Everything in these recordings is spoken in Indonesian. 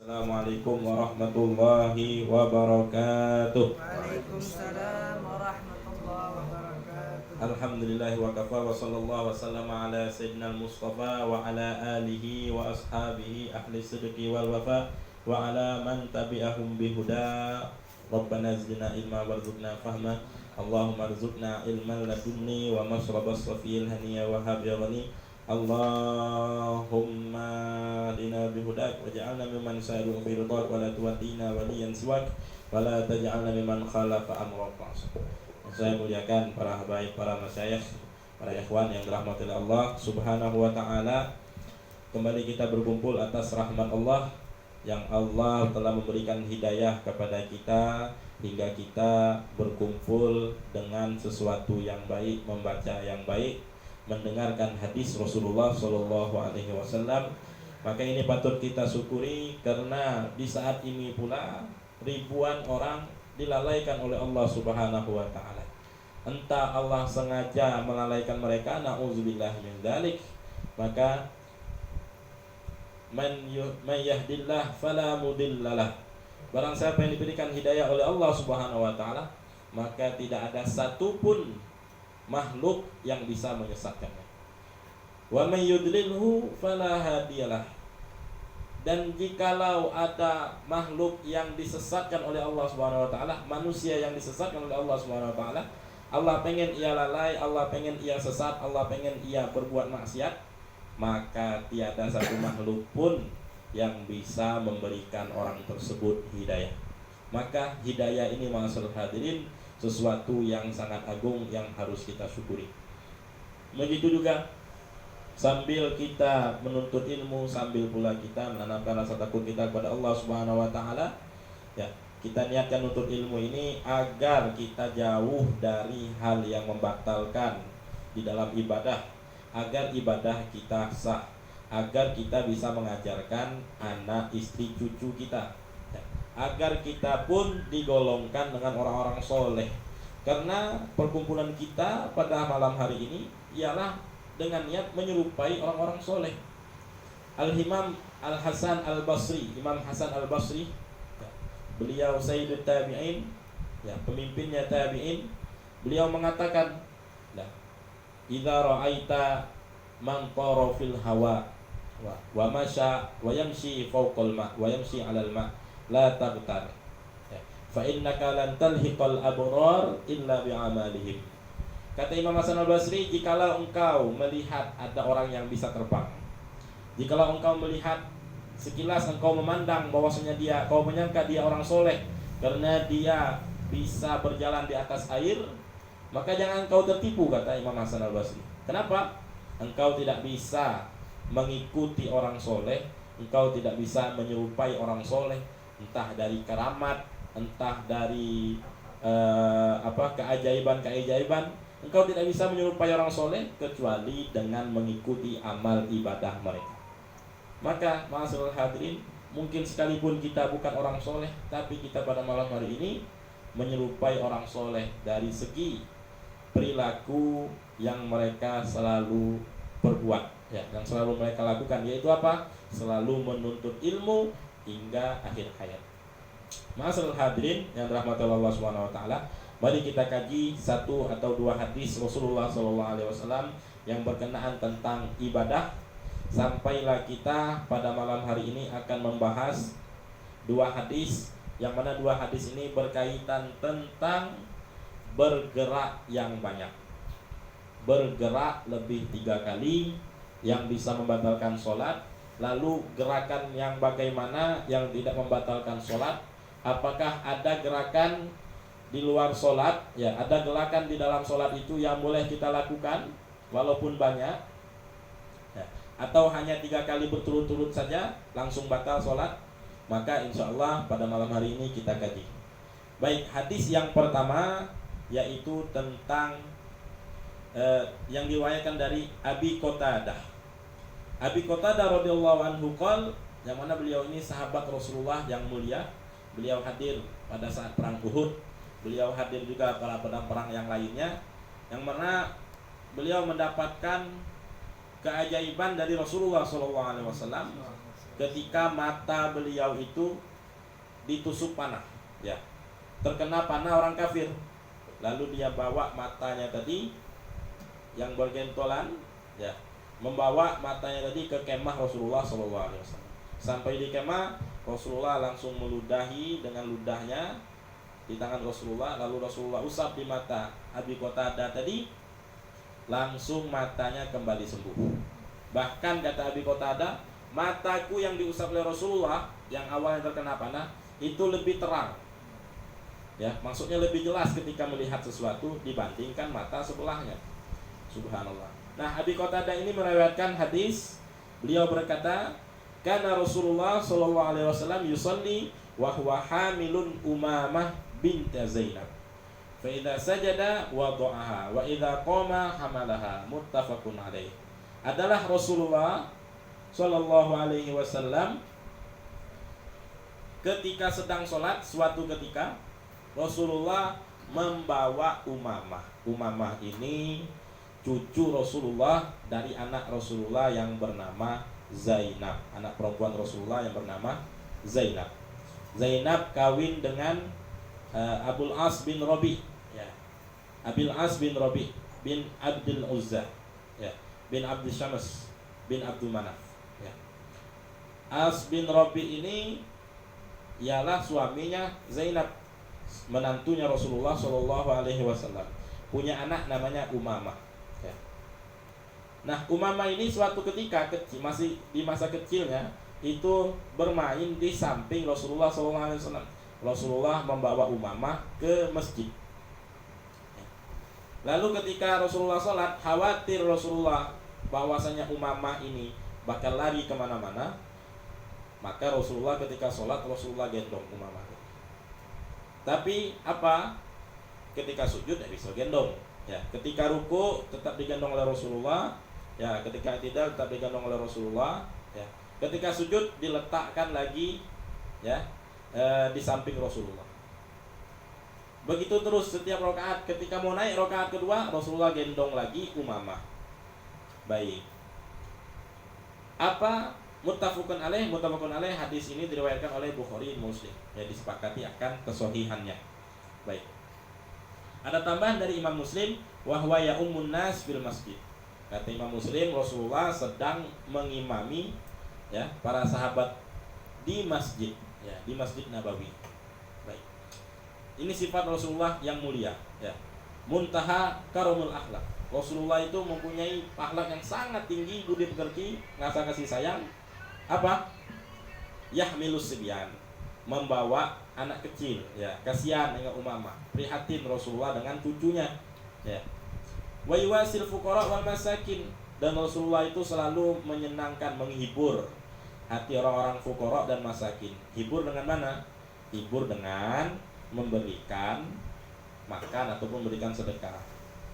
Assalamualaikum warahmatullahi wabarakatuh. Waalaikumsalam warahmatullahi wabarakatuh. Alhamdulillahi wa kafa wa sallallahu wa sallama ala sayyidina al-Mustafa wa ala alihi wa ashabihi ahli sidqi wal wafa wa ala man tabi'ahum bihuda. Rabbana zidna ilma warzuqna fahma. Allahumma rzuqna ilman ladunni wa mashrabas safiyil haniya wa habyani. Allahumma dina bihudak waj'alna mimman sa'iru bi ridwak wa la tuwaddina waliyan siwak wa la taj'alna mimman khalafa amraka. Saya muliakan para habaib, para masyayikh, para ikhwan yang dirahmati Allah Subhanahu wa taala. Kembali kita berkumpul atas rahmat Allah yang Allah telah memberikan hidayah kepada kita hingga kita berkumpul dengan sesuatu yang baik, membaca yang baik, mendengarkan hadis Rasulullah Shallallahu Alaihi Wasallam. Maka ini patut kita syukuri karena di saat ini pula ribuan orang dilalaikan oleh Allah Subhanahu Wa Taala. Entah Allah sengaja melalaikan mereka, na'udzubillah min dzalik. Maka man yahdillah fala mudhillalah. Barang siapa yang diberikan hidayah oleh Allah Subhanahu Wa Taala, maka tidak ada satupun makhluk yang bisa menyesatkannya. Wa may yudlilhu fala hadiyalah. Dan jikalau ada makhluk yang disesatkan oleh Allah Subhanahu wa taala, manusia yang disesatkan oleh Allah Subhanahu wa taala, Allah pengen ia lalai, Allah pengen ia sesat, Allah pengen ia berbuat maksiat, maka tiada satu makhluk pun yang bisa memberikan orang tersebut hidayah. Maka hidayah ini ma'asyiral hadirin sesuatu yang sangat agung yang harus kita syukuri. Begitu juga sambil kita menuntut ilmu, sambil pula kita menanamkan rasa takut kita kepada Allah Subhanahu wa taala, ya, kita niatkan untuk ilmu ini agar kita jauh dari hal yang membatalkan di dalam ibadah, agar ibadah kita sah, agar kita bisa mengajarkan anak, istri, cucu kita, agar kita pun digolongkan dengan orang-orang soleh. Karena perkumpulan kita pada malam hari ini ialah dengan niat menyerupai orang-orang soleh. Al-Imam Al-Hasan Al-Basri, Imam Hasan Al-Basri, beliau Sayyidut Tabi'in, ya, pemimpinnya Tabi'in. Beliau mengatakan, idza ra'aita man tara fil hawa wa masya wa yamshi fawqal ma wa yamshi 'alal ma la taghtar, fa innaka lan talhiqal abrar illa bi'amalihim. Kata Imam Hasan Al-Basri, jikalau engkau melihat ada orang yang bisa terbang, jikalau engkau melihat sekilas, engkau memandang bahwasanya kau menyangka dia orang soleh karena dia bisa berjalan di atas air, maka jangan engkau tertipu, kata Imam Hasan Al-Basri. Kenapa? Engkau tidak bisa mengikuti orang soleh, engkau tidak bisa menyerupai orang soleh, entah dari keramat, entah dari keajaiban-keajaiban. Engkau tidak bisa menyerupai orang soleh kecuali dengan mengikuti amal ibadah mereka. Maka ma'asyiral hadirin, mungkin sekalipun kita bukan orang soleh, tapi kita pada malam hari ini menyerupai orang soleh dari segi perilaku yang mereka selalu perbuat, ya, yang selalu mereka lakukan, yaitu apa? Selalu menuntut ilmu hingga akhir hayat. Ma'asyiral hadirin yang dirahmati Allah Subhanahu wa taala, mari kita kaji satu atau dua hadis Rasulullah SAW yang berkenaan tentang ibadah. Sampailah kita pada malam hari ini akan membahas dua hadis, yang mana dua hadis ini berkaitan tentang bergerak yang banyak. Bergerak lebih 3 kali yang bisa membatalkan sholat. Lalu gerakan yang bagaimana yang tidak membatalkan sholat? Apakah ada gerakan di luar sholat? Ya, ada gerakan di dalam sholat itu yang boleh kita lakukan walaupun banyak, ya, atau hanya 3 kali berturut-turut saja langsung batal sholat? Maka insya Allah pada malam hari ini kita kaji. Baik, hadis yang pertama yaitu tentang yang diriwayatkan dari Abi Qatadah. Abi Qatadah radhiyallahu anhu qol, yang mana beliau ini sahabat Rasulullah yang mulia. Beliau hadir pada saat perang Uhud. Beliau hadir juga pada perang yang lainnya, yang mana beliau mendapatkan keajaiban dari Rasulullah SAW ketika mata beliau itu ditusuk panah, ya, terkena panah orang kafir. Lalu dia bawa matanya tadi yang bergentolan, ya, membawa matanya tadi ke kemah Rasulullah SAW. Sampai di kemah, Rasulullah langsung meludahi dengan ludahnya di tangan Rasulullah. Lalu Rasulullah usap di mata Abi Qatadah tadi, langsung matanya kembali sembuh. Bahkan kata Abi Qatadah, mataku yang diusap oleh Rasulullah yang awalnya terkena panah itu lebih terang, ya, maksudnya lebih jelas ketika melihat sesuatu dibandingkan mata sebelahnya. Subhanallah. Nah, Abi Qatadah ini meriwayatkan hadis, beliau berkata, kana Rasulullah sallallahu alaihi wasallam yusalli wa huwa hamilun Umamah bint Zainab. Fa idza sajada wada'aha wa idza qama hamalaha, muttafaqun alaih. Adalah Rasulullah sallallahu alaihi wasallam ketika sedang sholat, suatu ketika Rasulullah membawa Umamah. Umamah ini cucu Rasulullah dari anak Rasulullah yang bernama Zainab, anak perempuan Rasulullah yang bernama Zainab. Zainab kawin dengan Abul As bin Rabi, ya. Abil As bin Rabi bin Abdul Uzza, ya, bin Abdul Syams bin Abdul Manaf, ya. As bin Rabi ini ialah suaminya Zainab, menantunya Rasulullah Shallallahu Alaihi Wasallam, punya anak namanya Umamah, ya. Nah, Umamah ini suatu ketika kecil, masih di masa kecilnya itu bermain di samping Rasulullah Shallallahu Alaihi Wasallam. Rasulullah membawa Umamah ke masjid. Lalu ketika Rasulullah sholat, khawatir Rasulullah bahwasanya Umamah ini bakal lari kemana-mana, maka Rasulullah ketika sholat, Rasulullah gendong Umamah. Tapi apa? Ketika sujud tidak bisa gendong, ya. Ketika ruku tetap digendong oleh Rasulullah, ya. Ketika tidak tetap digendong oleh Rasulullah, ya. Ketika sujud diletakkan lagi, ya, di samping Rasulullah. Begitu terus setiap rakaat. Ketika mau naik rakaat kedua, Rasulullah gendong lagi Umamah. Baik. Apa? Muttafaqun alaih hadis ini diriwayatkan oleh Bukhari dan Muslim. Ya, disepakati akan kesohihannya. Baik. Ada tambahan dari Imam Muslim, wa huwa ya'ummun nas fil masjid. Kata Imam Muslim, Rasulullah sedang mengimami, ya, para sahabat di masjid, ya, di Masjid Nabawi. Baik. Ini sifat Rasulullah yang mulia, ya. Muntaha karomul akhlak. Rasulullah itu mempunyai akhlak yang sangat tinggi, budi pekerti, rasa kasih sayang. Apa? Yahmilus sibyan, membawa anak kecil, ya, kasihan dengan Umamah, prihatin Rasulullah dengan cucunya, ya. Wa yuwasil fuqara wal masakin, dan Rasulullah itu selalu menyenangkan, menghibur hati orang-orang fuqara dan masakin. Hibur dengan mana? Hibur dengan memberikan makan ataupun memberikan sedekah,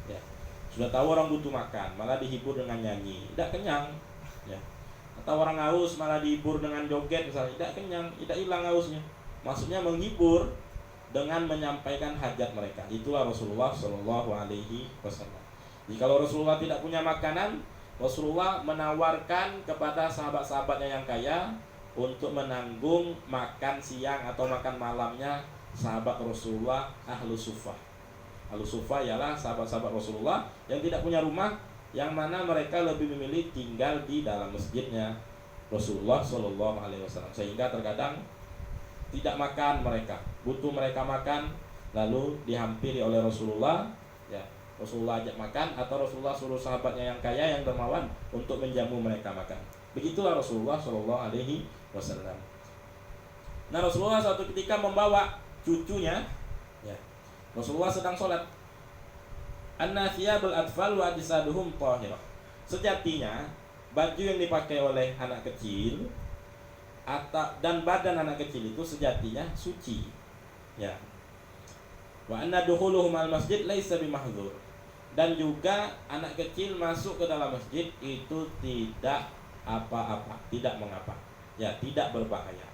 ya. Sudah tahu orang butuh makan, malah dihibur dengan nyanyi, tidak kenyang, ya. Atau orang haus malah dihibur dengan joget misalnya, tidak kenyang, tidak hilang hausnya. Maksudnya menghibur dengan menyampaikan hajat mereka. Itulah Rasulullah Shallallahu Alaihi Wasallam. Jadi kalau Rasulullah tidak punya makanan, Rasulullah menawarkan kepada sahabat-sahabatnya yang kaya untuk menanggung makan siang atau makan malamnya sahabat Rasulullah Ahlus Suffah. Ahlus Suffah ialah sahabat-sahabat Rasulullah yang tidak punya rumah, yang mana mereka lebih memilih tinggal di dalam masjidnya Rasulullah Shallallahu Alaihi Wasallam, sehingga terkadang tidak makan mereka, butuh mereka makan, lalu dihampiri oleh Rasulullah, ya. Rasulullah ajak makan atau Rasulullah suruh sahabatnya yang kaya, yang dermawan untuk menjamu mereka makan. Begitulah Rasulullah Shallallahu Alaihi Wasallam. Nah, Rasulullah suatu ketika membawa cucunya, ya. Rasulullah sedang sholat. An-nathiyabul atfal wa ajsaduhum thahirah. Sejatinya baju yang dipakai oleh anak kecil dan badan anak kecil itu sejatinya suci, ya. Wa anna dukhuluhum al-masjid laisa bimahdzur. Dan juga anak kecil masuk ke dalam masjid itu tidak apa-apa, tidak mengapa, ya, tidak berbahaya.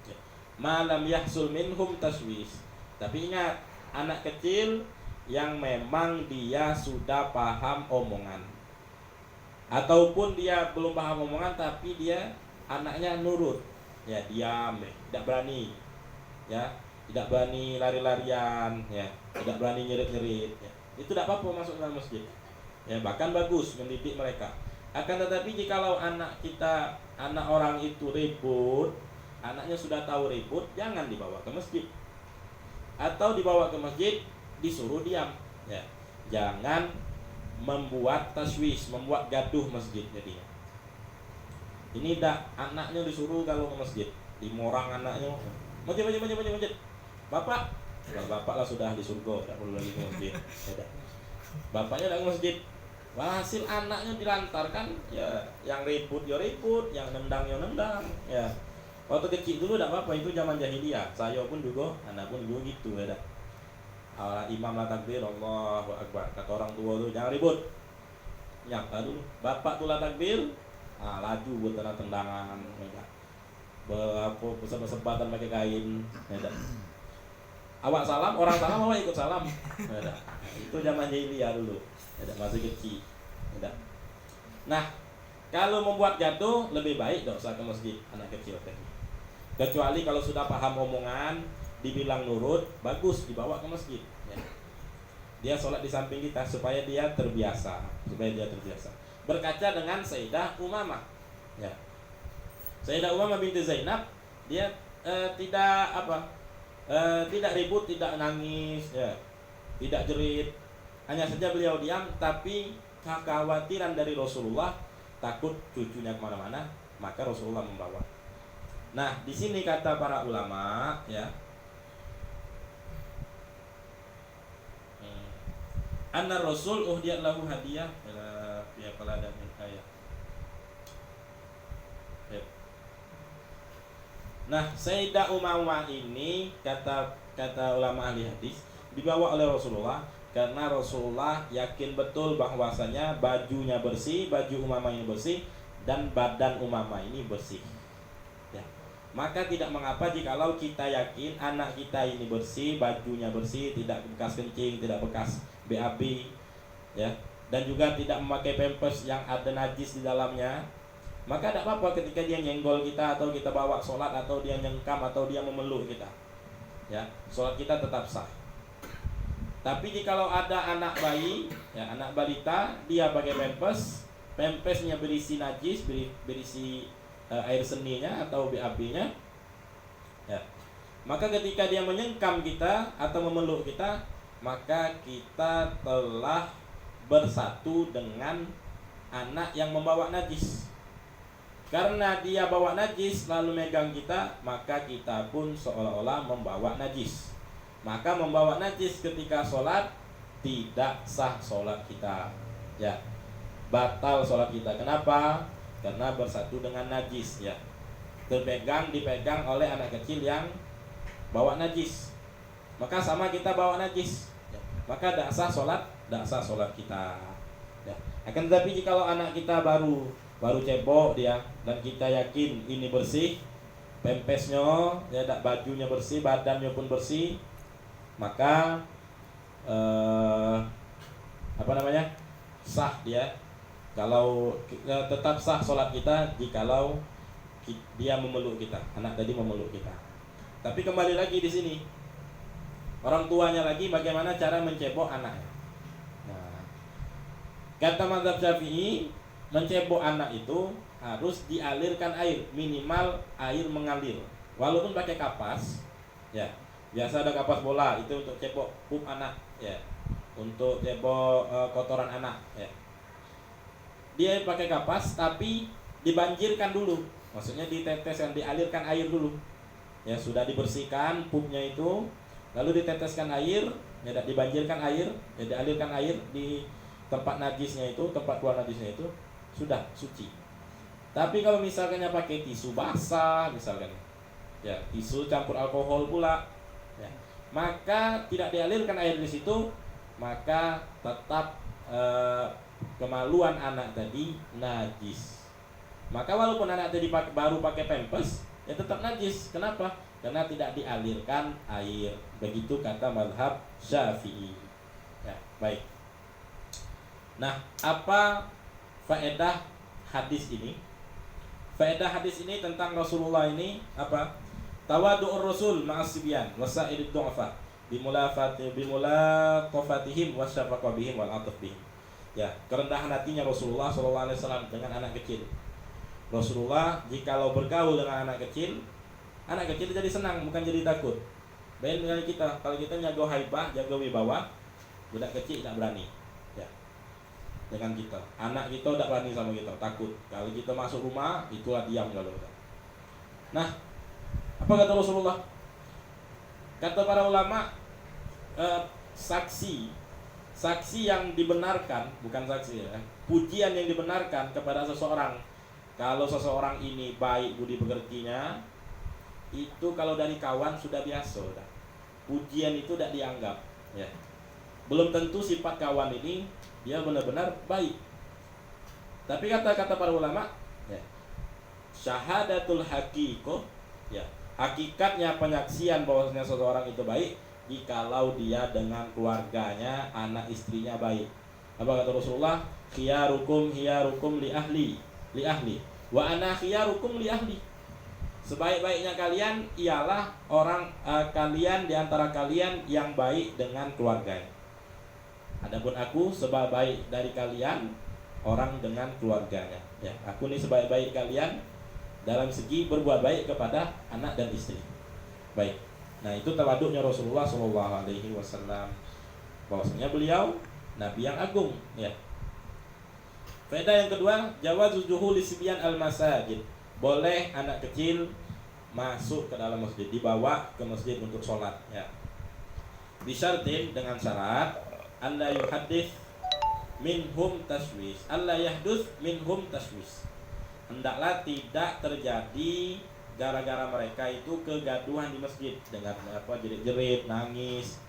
Ya. Malam yahsul minhum taswis. Tapi ingat, anak kecil yang memang dia sudah paham omongan, ataupun dia belum paham omongan tapi dia anaknya nurut, ya diam, tidak berani, ya tidak berani lari-larian, ya tidak berani nyerit-nyerit, ya. Itu tidak apa-apa masuk dalam masjid, ya bahkan bagus mendidik mereka. Akan tetapi jikalau anak kita, anak orang itu ribut, anaknya sudah tahu ribut, jangan dibawa ke masjid, atau dibawa ke masjid disuruh diam, ya jangan membuat taswis, membuat gaduh masjid. Jadinya ini dak, anaknya disuruh kalau ke masjid, dimorang anaknya, masjid, bapak, kalau bapak lah sudah di surga, tidak perlu lagi ke masjid, ya, bapaknya tidak ke masjid. Hasil anaknya dilantarkan, ya yang ribut ya ribut, yang nendang ya nendang, ya. Waktu kecil dulu tidak apa-apa, itu zaman jahiliyah. Saya pun juga, anak pun juga gitu, ya. Imam lah takbir, Allahu Akbar. Kata orang tua tuh jangan ribut, nyata dulu. Bapak tuh lah takbir, laju buat tendangan, ya. Bersebatan pakai kain, ya. Awak salam, orang salam, awak ikut salam, ya. Itu zaman jahiliyah dulu. Tidak masih kecil, tidak. Nah, kalau membuat gaduh lebih baik tidak usah ke masjid anak kecil teh. Kecuali kalau sudah paham omongan, dibilang nurut, bagus dibawa ke masjid. Ya. Dia sholat di samping kita supaya dia terbiasa, Berkaca dengan Sayyidah Umamah. Ya. Sayyidah Umamah binti Zainab, dia tidak ribut, tidak nangis, ya, tidak jerit. Hanya saja beliau diam, tapi kekhawatiran dari Rasulullah, takut cucunya kemana-mana, maka Rasulullah membawa. Nah, di sini kata para ulama, ya, anna Rasul uhdiyat lahu hadiah, ya kalau ada ayat. Nah, Sayyidah Umamah ini kata ulama ahli hadis dibawa oleh Rasulullah. Karena Rasulullah yakin betul bahwasanya bajunya bersih, baju Umamah ini bersih, dan badan Umamah ini bersih, ya. Maka tidak mengapa jikalau kita yakin anak kita ini bersih, bajunya bersih, tidak bekas kencing, tidak bekas BAB, ya, dan juga tidak memakai pampers yang ada najis di dalamnya. Maka tidak apa-apa ketika dia nyenggol kita, atau kita bawa sholat, atau dia nyengkam, atau dia memeluk kita, ya, sholat kita tetap sah. Tapi jikalau ada anak bayi, ya, anak balita, dia pakai pampesnya berisi najis, berisi air seninya atau BAB-nya, ya, maka ketika dia menyengkam kita atau memeluk kita, maka kita telah bersatu dengan anak yang membawa najis. Karena dia bawa najis lalu megang kita, maka kita pun seolah-olah membawa najis. Maka membawa najis ketika sholat tidak sah sholat kita, ya, batal sholat kita. Kenapa? Karena bersatu dengan najis, ya, dipegang oleh anak kecil yang bawa najis. Maka sama kita bawa najis, ya. Maka tidak sah sholat kita, ya. Akan tetapi jikalau anak kita baru cebok dia, dan kita yakin ini bersih, pempesnya, ya, bajunya bersih, badannya pun bersih, maka sah dia. Kalau tetap sah sholat kita jikalau dia memeluk kita, anak tadi memeluk kita. Tapi kembali lagi di sini, orang tuanya lagi bagaimana cara mencebok anaknya. Nah, kata mazhab Syafi'i, mencebok anak itu harus dialirkan air, minimal air mengalir, walaupun pakai kapas, ya. Biasa ada kapas bola, itu untuk cebok pup anak, ya, untuk cebok kotoran anak, ya. Dia pakai kapas tapi dibanjirkan dulu, maksudnya diteteskan, dialirkan air dulu, ya. Sudah dibersihkan pupnya itu, lalu diteteskan air, ya, dibanjirkan air, ya, dialirkan air di tempat najisnya itu, tempat keluar najisnya itu, sudah suci. Tapi kalau misalkannya pakai tisu basah misalkan, ya, tisu campur alkohol pula, ya, maka tidak dialirkan air di situ, maka tetap kemaluan anak tadi najis. Maka walaupun anak tadi baru pakai pampers, ya tetap najis. Kenapa? Karena tidak dialirkan air. Begitu kata mazhab Syafi'i, ya, baik. Nah, apa faedah hadis ini? Faedah hadis ini tentang Rasulullah ini apa? Tawadu'ur Rasul ma'as sibyan wasa'idid du'afa bimulaqafatihim wasyafaqah bihim wal ataf bihim. Ya, kerendahan hatinya Rasulullah sallallahu alaihi wasallam dengan anak kecil. Rasulullah jikalau bergaul dengan anak kecil jadi senang, bukan jadi takut. Beda dengan kita, kalau kita jago haibah, jago wibawa, budak kecil tidak berani. Ya. Dengan kita, anak kita tidak berani sama kita, takut. Kalau kita masuk rumah, itulah diam kalau kita. Nah, apa kata Rasulullah? Kata para ulama, saksi yang dibenarkan, bukan saksi ya, pujian yang dibenarkan kepada seseorang. Kalau seseorang ini baik budi pekertinya, itu kalau dari kawan sudah biasa. Pujian itu tidak dianggap. Ya. Belum tentu sifat kawan ini dia benar-benar baik. Tapi kata para ulama, ya, syahadatul haqiqah, ya, hakikatnya penyaksian bahwasanya seseorang itu baik jikalau dia dengan keluarganya, anak istrinya baik. Apa kata Rasulullah? Khiyarukum li ahli wa ana khiyarukum li ahli. Sebaik-baiknya kalian ialah orang kalian di antara kalian yang baik dengan keluarganya. Adapun aku sebaik dari kalian orang dengan keluarganya. Ya, aku ini sebaik-baik kalian dalam segi berbuat baik kepada anak dan istri. Baik. Nah, itu tawaduknya Rasulullah sallallahu alaihi wasallam. Bahwasanya beliau nabi yang agung, ya. Faedah yang kedua, jawazu juhuli sibyan al-masajid. Boleh anak kecil masuk ke dalam masjid, dibawa ke masjid untuk sholat, ya. Bisyartin, dengan syarat alla yuhaddits minhum tashwis. Alla yahdus minhum tashwis. Hendaklah tidak terjadi gara-gara mereka itu kegaduhan di masjid dengan apa, jerit-jerit, nangis,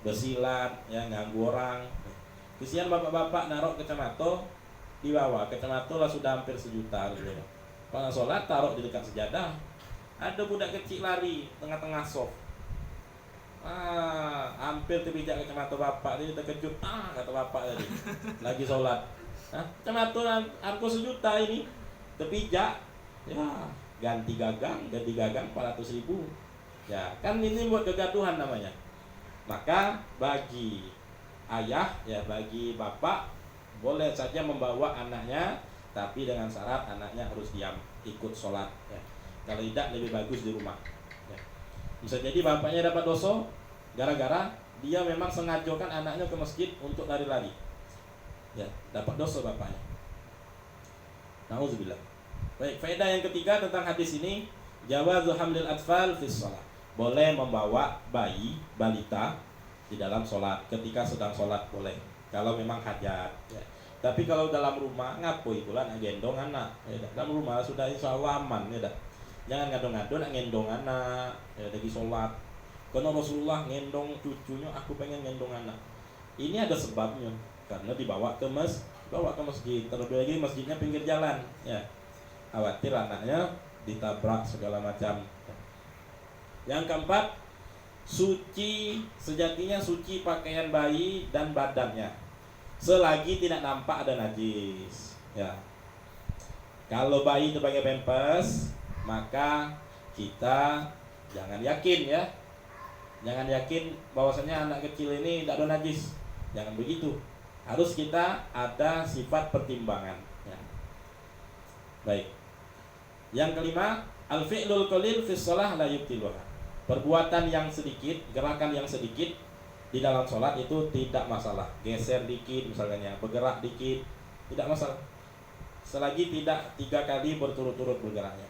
bersilat, ya, ganggu orang. Kesian bapak-bapak naruh kacamata, dibawa kacamata lah sudah hampir 1 juta gitu. Pas sholat taruh di dekat sejadah. Ada budak kecil lari tengah-tengah sof. Hampir terpijak kacamata bapak, dia terkejut. Kata bapak tadi lagi sholat. Kacamata harga 1 juta ini terpijak. Ya, ganti gagang 400.000. Ya, kan ini buat kegaduhan namanya. Maka bagi ayah, ya, bagi bapak boleh saja membawa anaknya, tapi dengan syarat anaknya harus diam, ikut sholat, ya. Kalau tidak lebih bagus di rumah, ya. Bisa jadi bapaknya dapat dosa gara-gara dia memang sengajakan anaknya ke masjid untuk lari-lari, ya, dapat dosa bapaknya. Nauzubillah. Baik, faedah yang ketiga tentang hadis ini, jawazu hamlil atfal fis shalah. Boleh membawa bayi, balita di dalam sholat, ketika sedang sholat boleh, kalau memang hajat, ya. Tapi kalau dalam rumah ngapo itulah nak gendong anak, ya. Dalam rumah sudah insya Allah aman, ya. Jangan ngado-ngado nak gendong anak, ya, lagi sholat. Karena Rasulullah gendong cucunya, aku pengen gendong anak. Ini ada sebabnya, karena dibawa ke masjid, terlebih lagi masjidnya pinggir jalan, ya. Khawatir anaknya ditabrak segala macam. Yang keempat, suci, sejatinya suci pakaian bayi dan badannya selagi tidak nampak ada najis, ya. Kalau bayi itu pakai pampers, maka kita jangan yakin, ya. Jangan yakin bahwasanya anak kecil ini tidak ada najis. Jangan begitu. Harus kita ada sifat pertimbangan, ya. Baik. Yang kelima, al-fi'lul qalil fi shalah la yubtiluha. Perbuatan yang sedikit, gerakan yang sedikit di dalam sholat itu tidak masalah. Geser dikit misalnya, bergerak dikit, tidak masalah, selagi tidak 3 kali berturut-turut bergeraknya.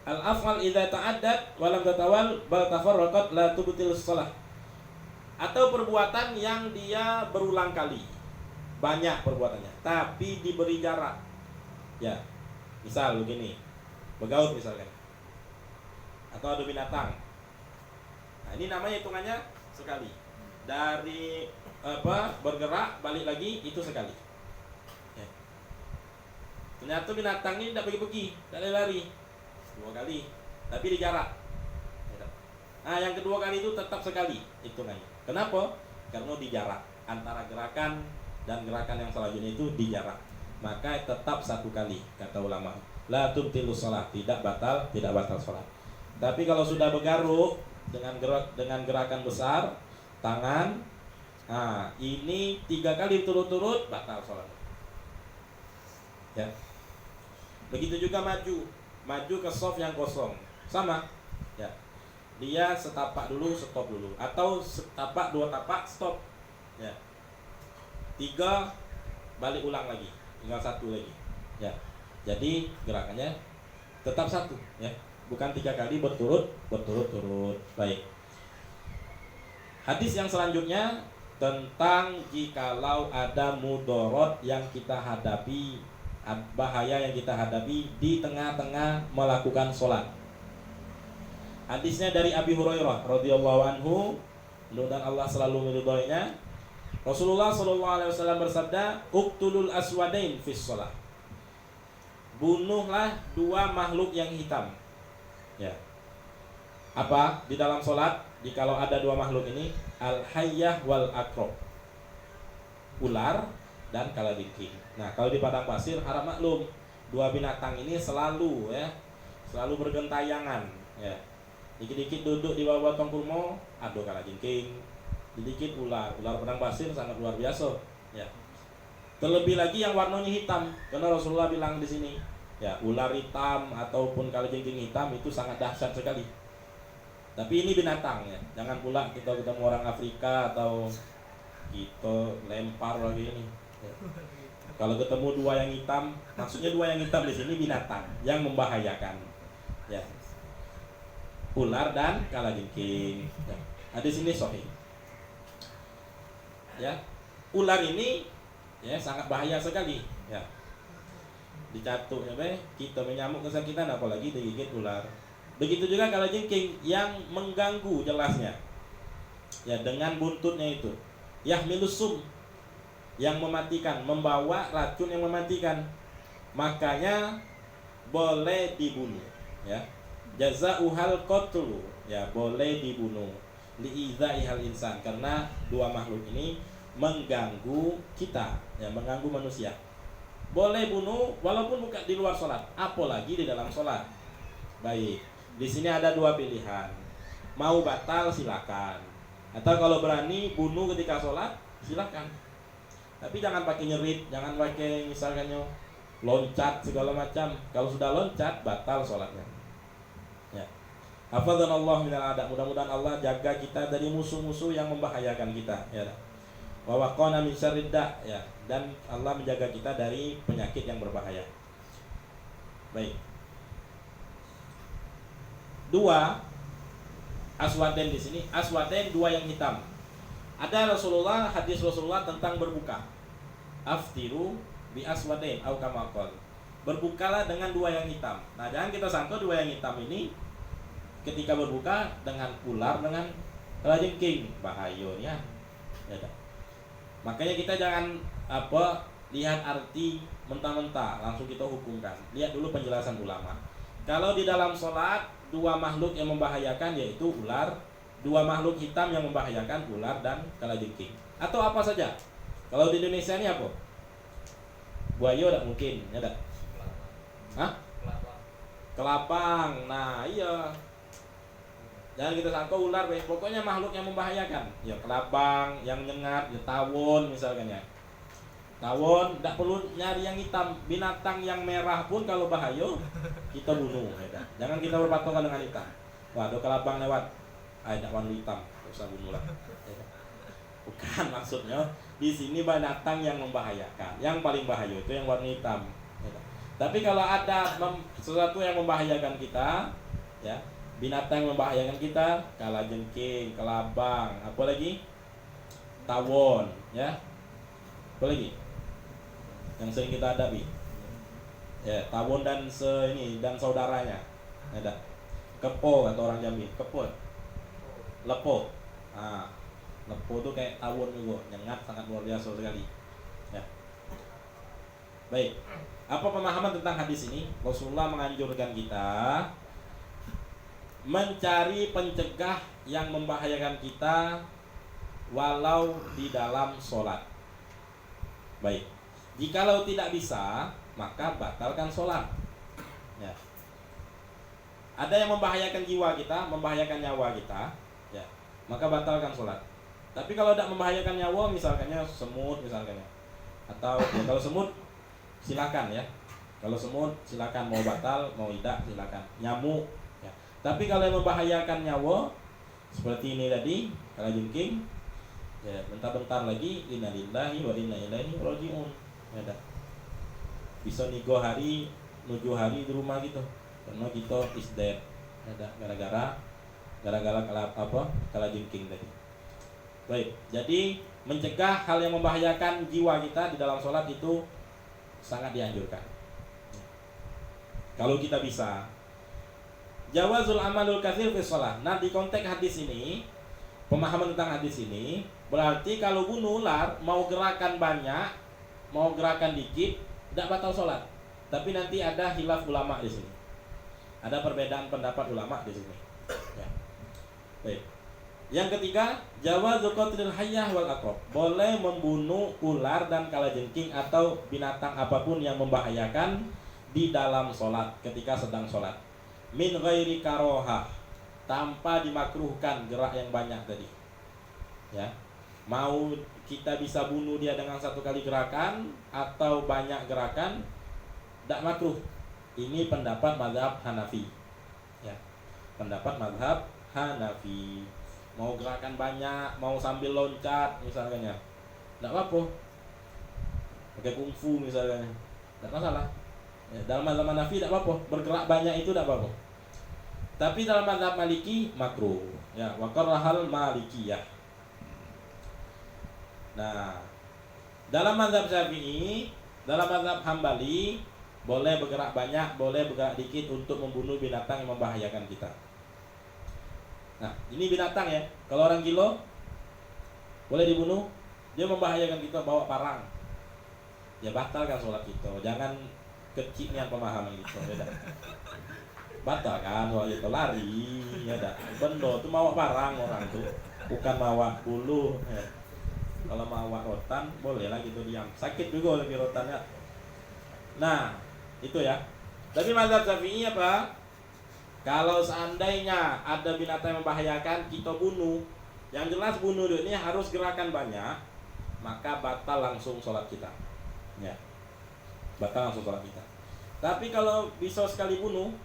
Al-af'al idza ta'addat wa lam tatawal bal tafarraqat la tubtil shalah. Atau perbuatan yang dia berulang kali, banyak perbuatannya, tapi diberi jarak. Ya, misal begini, begaut misalkan, atau ada binatang. Nah, ini namanya hitungannya sekali. Dari bergerak balik lagi itu sekali, ya. Ternyata binatang ini tidak pergi-pergi, tidak lari 2 kali, tapi di jarak, ya. Nah, yang kedua kali itu tetap sekali hitungannya. Kenapa? Karena di jarak antara gerakan dan gerakan yang selanjutnya itu di jarak, maka tetap 1 kali kata ulama. la tubtilu shalah, tidak batal salat. Tapi kalau sudah bergaruk dengan gerakan besar tangan, nah ini 3 kali turut-turut batal salat. Ya. Begitu juga maju ke shaf yang kosong, sama. Ya. Dia setapak dulu, stop dulu, atau setapak 2 tapak stop. Ya. 3 balik ulang lagi, tinggal 1 lagi. Ya. Jadi gerakannya tetap 1, ya. Bukan 3 kali berturut-turut. Baik. Hadis yang selanjutnya tentang jikalau ada mudorot yang kita hadapi, bahaya yang kita hadapi di tengah-tengah melakukan sholat. Hadisnya dari Abi Hurairah radhiyallahu anhu, mudah-mudahan Allah selalu meridhoinya. Rasulullah SAW bersabda, "Uqtulul aswadain fis sholat." Bunuhlah 2 makhluk yang hitam. Ya. Apa di dalam sholat? Jikalau ada 2 makhluk ini, al-hayyah wal aqrab, ular dan kalajengking. Nah, kalau di padang pasir harap maklum, 2 binatang ini selalu bergentayangan, ya. Dikit-dikit duduk di bawah batang kurma, ada kalajengking. Dikit ular padang pasir sangat luar biasa, ya. Terlebih lagi yang warnanya hitam, karena Rasulullah bilang di sini, ya, ular hitam ataupun kalajengking hitam itu sangat dahsyat sekali. Tapi ini binatang, ya. Jangan pula kita ketemu orang Afrika atau kita lempar lagi ini. Ya. Kalau ketemu 2 yang hitam, maksudnya 2 yang hitam di sini binatang yang membahayakan, ya. Ular dan kalajengking. Ya. Hadis ini sahih. Ya. Ular ini, ya, sangat bahaya sekali, ya. Dicatuk, ya, kita menyamuk kesakitan, apalagi digigit ular. Begitu juga kalajengking yang mengganggu jelasnya, ya, dengan buntutnya itu. Yahmilus sum, yang mematikan, membawa racun yang mematikan. Makanya boleh dibunuh, ya. Jazauhal qatlu, ya, boleh dibunuh. Li'izaihal insan, karena 2 makhluk ini mengganggu kita, ya, mengganggu manusia. Boleh bunuh walaupun bukan di luar sholat, apalagi di dalam sholat. Baik, di sini ada 2 pilihan. Mau batal silakan, atau kalau berani bunuh ketika sholat silakan. Tapi jangan pakai nyerit, jangan pakai misalkan loncat segala macam. Kalau sudah loncat batal sholatnya. Ya. Hafadzanallahu minal a'da. Mudah-mudahan Allah jaga kita dari musuh-musuh yang membahayakan kita, ya. Wa waqana min syarrid da', ya, dan Allah menjaga kita dari penyakit yang berbahaya. Baik. 2 aswaden di sini, aswaden 2 yang hitam. Ada hadis Rasulullah tentang berbuka. Aftiru bi aswaden au kama qala. Berbukalah dengan 2 yang hitam. Nah, jangan kita sangka 2 yang hitam ini ketika berbuka dengan ular dengan kalajengking, bahayanya. Ya, makanya kita jangan lihat arti mentah-mentah langsung kita hukumkan. Lihat dulu penjelasan ulama. Kalau di dalam sholat 2 makhluk yang membahayakan yaitu ular, 2 makhluk hitam yang membahayakan ular dan kalajengking. Atau apa saja. Kalau di Indonesia ini apa? Buaya tidak mungkin, ya tak? Hah? Kelapang. Nah, iya. Jangan kita sangka ular, pokoknya makhluk yang membahayakan. Ya, kelabang, yang nyengat, ya, tawon misalkan, ya. Tawon tidak perlu nyari yang hitam, binatang yang merah pun kalau bahaya kita bunuh, ya. Jangan kita berpatokan dengan hitam. Wah, ada kelabang lewat, ada warna hitam, usah bunuh lah. Ya. Bukan maksudnya di sini binatang yang membahayakan. Yang paling bahaya itu yang warna hitam. Ya. Tapi kalau ada sesuatu yang membahayakan kita, ya, binatang yang membahayakan kita, kalajengking, kelabang, apa lagi? Tawon, ya. Apa lagi? Yang sering kita hadapi, ya, tawon dan dan saudaranya, ada kepo kata orang Jambi, kepo, lepo, lepo itu kayak tawon juga, nyengat sangat luar biasa sekali, ya. Baik, apa pemahaman tentang hadis ini? Rasulullah menganjurkan kita mencari pencegah yang membahayakan kita walau di dalam sholat. Baik. Jikalau tidak bisa, maka batalkan sholat. Ya. Ada yang membahayakan jiwa kita, membahayakan nyawa kita, ya, maka batalkan sholat. Tapi kalau tidak membahayakan nyawa, misalkannya semut, misalkannya, atau ya, kalau semut silakan ya. Kalau semut silakan, mau batal, mau tidak silakan. Nyamuk, ya. Tapi kalau yang membahayakan nyawa, seperti ini tadi, kalajengking, ya, bentar-bentar lagi, innalillahi wa inna ilaihi rajiun. Ya, dah. Bisa nigo hari, nuju hari di rumah gitu. Karena kita is dead, ada gara-gara kalajengking tadi. Baik, jadi mencegah hal yang membahayakan jiwa kita di dalam sholat itu sangat dianjurkan. Kalau kita bisa. Jawazul amalul katsir fi sholat. Nah, di konteks hadis ini, pemahaman tentang hadis ini berarti kalau bunuh ular mau gerakan banyak, mau gerakan dikit, tidak batal sholat. Tapi nanti ada khilaf ulama di sini. Ada perbedaan pendapat ulama di sini. Ya. Baik. Yang ketiga, jawazu qatlil hayyah wal aqrab. Boleh membunuh ular dan kalajengking atau binatang apapun yang membahayakan di dalam sholat ketika sedang sholat. Min ghairi karohah, tanpa dimakruhkan gerak yang banyak tadi. Ya. Mau kita bisa bunuh dia dengan satu kali gerakan atau banyak gerakan, tidak makruh. Ini pendapat mazhab Hanafi. Ya. Pendapat mazhab Hanafi. Mau gerakan banyak, mau sambil loncat misalnya, tidak apa-apa. Pakai kungfu misalnya, tidak masalah. Ya, dalam mazhab Hanafi tidak apa-apa. Bergerak banyak itu tidak apa-apa. Tapi dalam mazhab Maliki makruh. Ya, wa karahal Malikiyah. Nah, dalam mazhab Syafi'i, dalam mazhab Hambali, boleh bergerak banyak, boleh bergerak dikit untuk membunuh binatang yang membahayakan kita. Nah, ini binatang ya. Kalau orang gila boleh dibunuh, dia membahayakan kita, bawa parang. Ya batalkan sholat kita. Jangan kecilnya pemahaman gitu. Ya, batalkan soal itu, lari. Ya dah. Bendo tuh bawa parang orang tuh, bukan bawa bulu. Ya. Kalau bawa rotan boleh lah gitu, diam. Sakit juga lagi rotannya. Nah, itu ya. Tapi mazhab Syafi'i apa? Kalau seandainya ada binatang yang membahayakan, kita bunuh. Yang jelas bunuh ini harus gerakan banyak, maka batal langsung sholat kita. Ya, batal langsung sholat kita. Tapi kalau bisa sekali bunuh,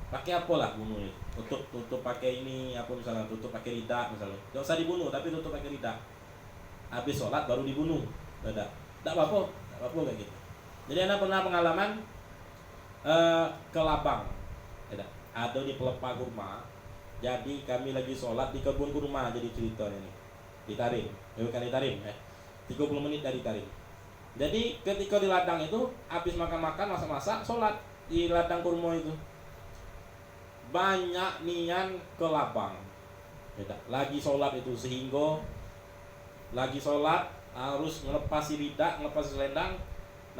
pakai apa lah bunuh itu? Tutup pakai ini, apa misalnya, tutup pakai lidah misalnya. Tidak usah dibunuh, tapi tutup pakai lidah. Habis sholat baru dibunuh. Tidak apa-apa, kayak gitu. Jadi anda pernah pengalaman ke Labang, ada di pelepah kurma. Jadi kami lagi sholat di kebun kurma, jadi ceritanya nih. Ditarim, bukan ditarim ya. 30 menit dari tarim. Jadi ketika di ladang itu, habis makan-makan, masak-masak, sholat di ladang kurma itu. Banyak nian ke Labang. Lagi sholat itu, sehingga lagi sholat harus ngelepas lidah, ngelepas selendang.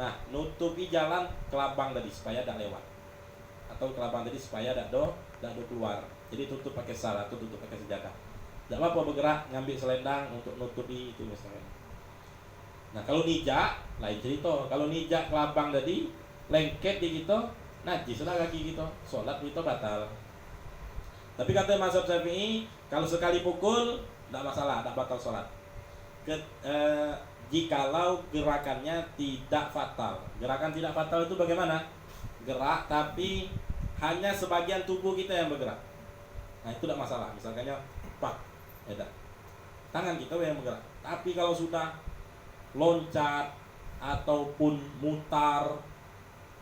Nah, nutupi jalan ke Labang tadi supaya tidak lewat, atau ke Labang tadi supaya tidak do keluar. Jadi tutup pakai sal atau tutup pakai sejadah. Tidak apa-apa bergerak, ngambil selendang untuk nutupi itu misalnya. Nah, kalau nijak lain cerita. Kalau nijak ke Labang tadi, lengket di kita, najis sudah kaki kita, sholat kita batal. Tapi kata mazhab Syafi'i, kalau sekali pukul tidak masalah, tidak batal sholat. Jikalau gerakannya tidak fatal. Gerakan tidak fatal itu bagaimana? Gerak tapi hanya sebagian tubuh kita yang bergerak. Nah, itu tidak masalah. Misalnya pak, ya, tangan kita yang bergerak. Tapi kalau sudah loncat ataupun mutar,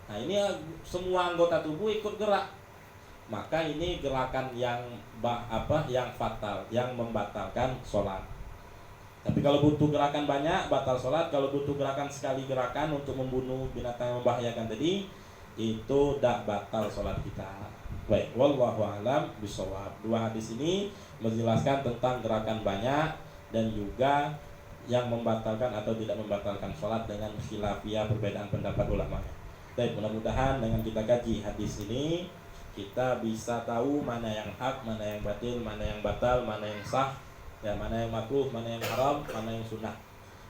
nah ini semua anggota tubuh ikut gerak, maka ini gerakan yang fatal, yang membatalkan sholat. Tapi kalau butuh gerakan banyak, batal sholat. Kalau butuh gerakan sekali gerakan untuk membunuh binatang yang membahayakan tadi, itu tidak batal sholat kita. Baik, wallahu a'lam bishawab. Dua hadis ini menjelaskan tentang gerakan banyak dan juga yang membatalkan atau tidak membatalkan sholat dengan khilafiyah, perbedaan pendapat ulamanya. Baik, mudah-mudahan dengan kita kaji hadis ini, kita bisa tahu mana yang hak, mana yang batil, mana yang batal, mana yang sah, ya, mana yang makruh, mana yang haram, mana yang sunnah.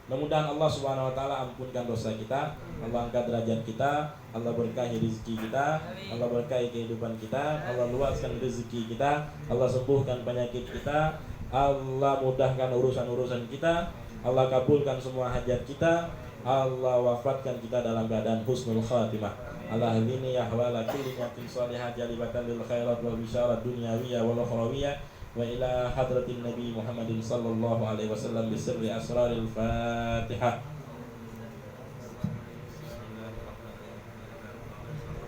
Mudah-mudahan Allah Subhanahu wa taala ampunkan dosa kita, Allah angkat derajat kita, Allah berkahi rezeki kita, Allah berkahi kehidupan kita, Allah luaskan rezeki kita, Allah sembuhkan penyakit kita, Allah mudahkan urusan-urusan kita, Allah kabulkan semua hajat kita, Allah wafatkan kita dalam keadaan husnul khatimah. Allah ini ahwala kulli niyatin salihah jalibatan lil khairat wal bisyarat dunyawiyah wal ukhrawiyah. وإلى حضرة النبي محمد صلى الله عليه وسلم بسر أسرار الفاتحة.